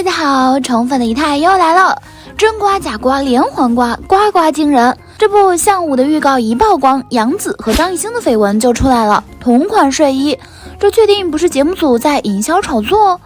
家好，宠粉的姨太又来了，真瓜假瓜连环瓜，瓜瓜惊人。这部项武的预告一曝光，杨紫和张艺兴的绯闻就出来了，同款睡衣，这确定不是节目组在营销炒作？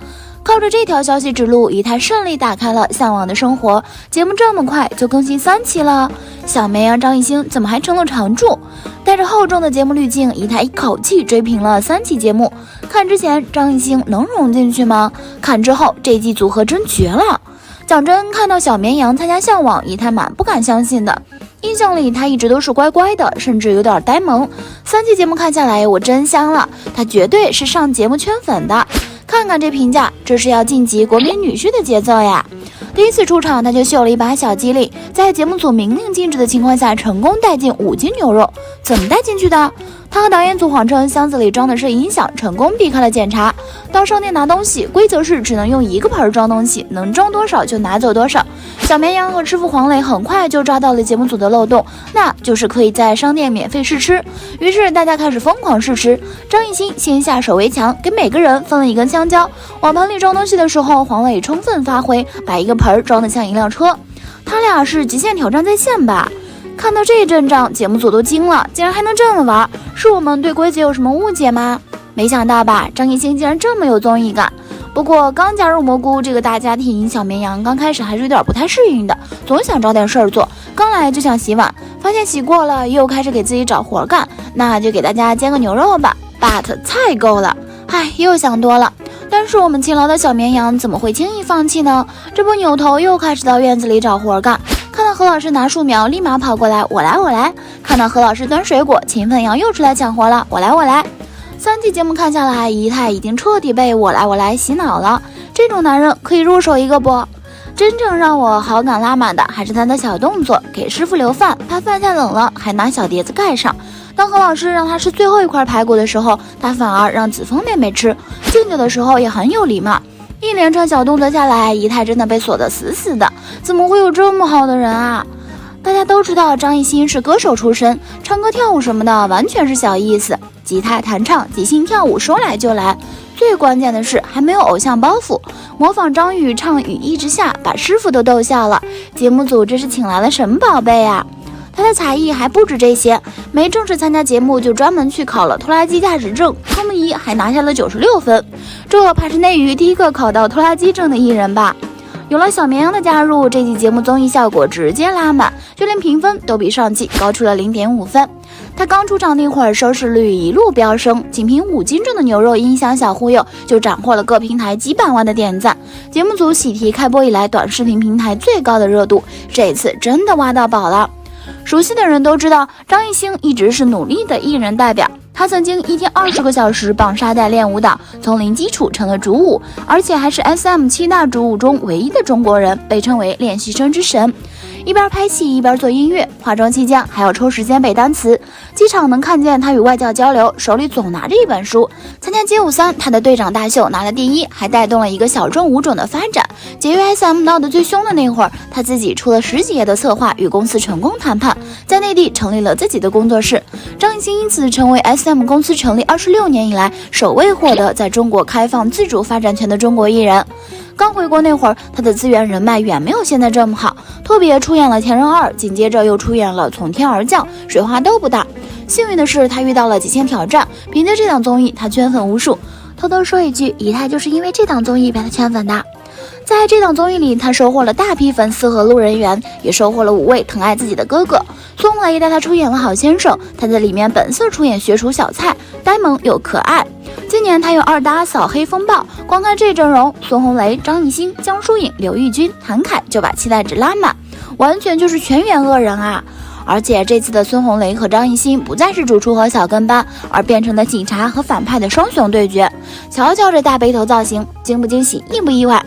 靠着这条消息指路，姨太顺利打开了《向往的生活》节目，这么快就更新3期了，小绵羊张艺兴怎么还成了常驻？带着厚重的节目滤镜，姨太一口气追平了3期节目。看之前张艺兴能融进去吗？看之后这季组合真绝了。讲真，看到小绵羊参加向往，姨太蛮不敢相信的。印象里他一直都是乖乖的，甚至有点呆萌。3期节目看下来，我真香了，他绝对是上节目圈粉的。看看这评价，这是要晋级国民女婿的节奏呀！第一次出场他就秀了一把小机灵，在节目组明令禁止的情况下，成功带进5斤牛肉。怎么带进去的？他和导演组谎称箱子里装的是音响，成功避开了检查。到商店拿东西，规则是只能用1个盆装东西，能装多少就拿走多少。小绵羊和师傅黄磊很快就抓到了节目组的漏洞，那就是可以在商店免费试吃。于是大家开始疯狂试吃。张艺兴先下手为强，给每个人分了1根香蕉。往盆里装东西的时候，黄磊充分发挥，把1个盆装得像一辆车。他俩是极限挑战在线吧？看到这阵仗，节目组都惊了，竟然还能这么玩，是我们对规则有什么误解吗？没想到吧，张艺兴竟然这么有综艺感。不过刚加入蘑菇这个大家庭，小绵羊刚开始还是有点不太适应的，总想找点事儿做。刚来就想洗碗，发现洗过了，又开始给自己找活干，那就给大家煎个牛肉吧。But 菜够了，又想多了。但是我们勤劳的小绵羊怎么会轻易放弃呢？这不扭头又开始到院子里找活干。看到何老师拿树苗，立马跑过来，我来。看到何老师端水果，勤奋羊又出来抢活了，我来。3期节目看下来，姨太已经彻底被我来洗脑了。这种男人可以入手一个不？真正让我好感拉满的还是他的小动作，给师傅留饭，怕饭菜冷了还拿小碟子盖上。当何老师让他吃最后一块排骨的时候，他反而让子枫妹妹吃。敬酒的时候也很有礼貌。一连串小动作下来，姨太真的被锁得死死的，怎么会有这么好的人啊？大家都知道张艺兴是歌手出身，唱歌跳舞什么的完全是小意思，吉他弹唱，即兴跳舞，说来就来。最关键的是还没有偶像包袱，模仿张宇唱雨一直下，把师傅都逗笑了。节目组这是请来了什么宝贝啊？他的才艺还不止这些，没正式参加节目就专门去考了拖拉机驾驶证，科目1还拿下了96分，这怕是内娱第一个考到拖拉机证的艺人吧。有了小绵羊的加入，这期节目综艺效果直接拉满，就连评分都比上期高出了0.5分。他刚出场那会儿，收视率一路飙升，仅凭5斤重的牛肉音响小忽悠就斩获了各平台几百万的点赞。节目组喜提开播以来短视频平台最高的热度，这一次真的挖到宝了。熟悉的人都知道，张艺兴一直是努力的艺人代表。他曾经1天20个小时绑沙袋练舞蹈，从零基础成了主舞，而且还是 SM 7大主舞中唯一的中国人，被称为练习生之神。一边拍戏一边做音乐，化妆期间还要抽时间背单词。机场能看见他与外教交流，手里总拿着一本书。参加街舞3，他的队长大秀拿了第1，还带动了一个小众舞种的发展。节约 SM 闹得最凶的那会儿，他自己出了10几页的策划，与公司成功谈判，在内地成立了自己的工作室。张艺兴因此成为 SM 公司成立26年以来首位获得在中国开放自主发展权的中国艺人。刚回国那会儿，他的资源人脉远没有现在这么好，特别出演了《前任2》，紧接着又出演了《从天而降》，水花都不大。幸运的是，他遇到了《极限挑战》，凭借这档综艺，他圈粉无数。偷偷说一句，姨太就是因为这档综艺被他圈粉的。在这档综艺里，他收获了大批粉丝和路人缘，也收获了5位疼爱自己的哥哥。孙红雷带他出演了好先生，他在里面本色出演学厨小菜，呆萌又可爱。今年他有2搭扫黑风暴，光看这阵容，孙红雷、张艺兴、江疏影、刘奕君、谭凯就把期待值拉满，完全就是全员恶人啊！而且这次的孙红雷和张艺兴不再是主厨和小跟班，而变成了警察和反派的双雄对决。瞧瞧这大背头造型，惊不惊喜，意不意外？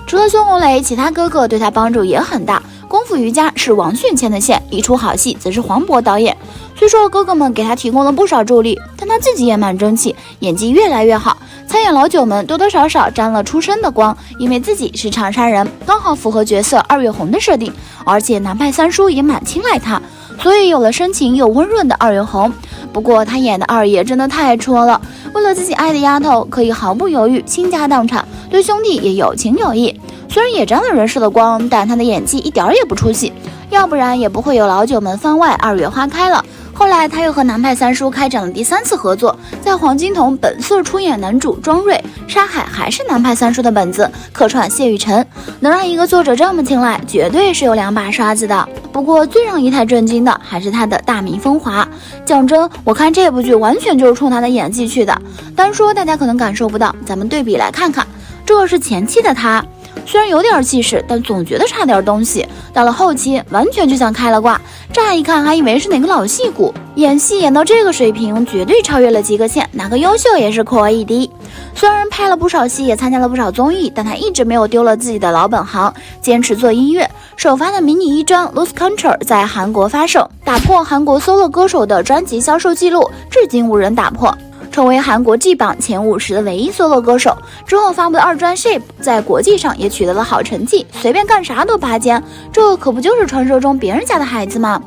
除了孙红雷，其他哥哥对他帮助也很大。功夫瑜伽是王迅牵的线，一出好戏则是黄渤导演。虽说哥哥们给他提供了不少助力，但他自己也蛮争气，演技越来越好。参演老九们多多少少沾了出身的光，因为自己是长沙人，刚好符合角色二月红的设定，而且南派三叔也蛮青睐他，所以有了深情又温润的二月红。不过他演的二爷真的太戳了，为了自己爱的丫头，可以毫不犹豫倾家荡产，对兄弟也有情有义。虽然也沾了人设的光，但他的演技一点也不出戏，要不然也不会有老九门番外2月花开了。后来他又和南派三叔开展了第3次合作，在黄金瞳本色出演男主庄瑞，沙海还是南派三叔的本子，客串谢雨辰，能让一个作者这么青睐，绝对是有2把刷子的。不过最让一太震惊的还是他的大明风华，讲真，我看这部剧完全就是冲他的演技去的，单说大家可能感受不到，咱们对比来看看，这是前期的他，虽然有点气势，但总觉得差点东西。到了后期，完全就像开了挂，乍一看还以为是哪个老戏骨，演戏演到这个水平，绝对超越了及格线，哪个优秀也是可以的。虽然拍了不少戏，也参加了不少综艺，但他一直没有丢了自己的老本行，坚持做音乐。首发的迷你1专《Lose Control》在韩国发售，打破韩国 solo 歌手的专辑销售记录，至今无人打破，成为韩国 G 榜前50的唯一 solo 歌手。之后发布的2专 Shape 在国际上也取得了好成绩，随便干啥都拔尖，这可不就是传说中别人家的孩子吗？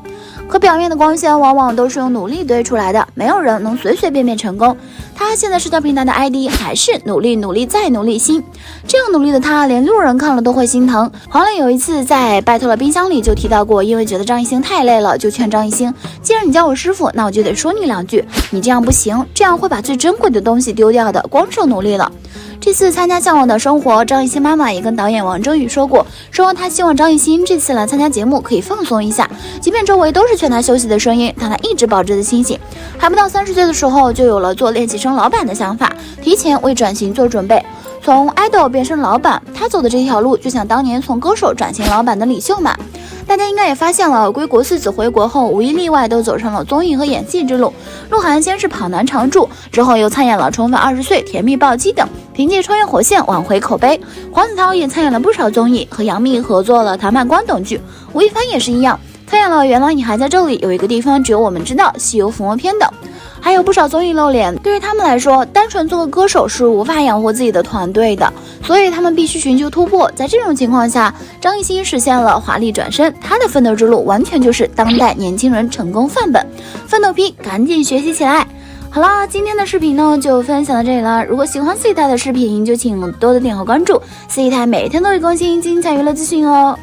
可表面的光鲜往往都是用努力堆出来的，没有人能随随便便成功。他现在社交平台的 ID 还是努力努力再努力心，这样努力的他连路人看了都会心疼。黄磊有一次在拜托了冰箱里就提到过，因为觉得张艺兴太累了，就劝张艺兴，既然你叫我师傅，那我就得说你2句，你这样不行，这样会把最珍贵的东西丢掉的，光受努力了。这次参加《向往的生活》，张艺兴妈妈也跟导演王铮宇说过，说他希望张艺兴这次来参加节目可以放松一下，即便周围都是劝他休息的声音，但他一直保持着清醒。还不到30岁的时候，就有了做练习生老板的想法，提前为转型做准备。从 idol 变成老板，他走的这条路就像当年从歌手转型老板的李秀满。大家应该也发现了，归国4子回国后无一例外都走上了综艺和演戏之路。鹿晗先是跑男常驻，之后又参演了《重返20岁》《甜蜜暴击》等，凭借穿越火线挽回口碑。黄子韬也参演了不少综艺，和杨幂合作了《谈判官》等剧。吴亦凡也是一样，参演了《原来你还在这里》，有一个地方只有我们知道，《西游伏魔篇》等。还有不少综艺露脸，对于他们来说，单纯做个歌手是无法养活自己的团队的，所以他们必须寻求突破。在这种情况下，张艺兴实现了华丽转身，他的奋斗之路完全就是当代年轻人成功范本，奋斗批赶紧学习起来。好啦，今天的视频呢就分享到这里了。如果喜欢4一台的视频，就请多多点和关注，4一台每天都会更新精彩娱乐资讯哦。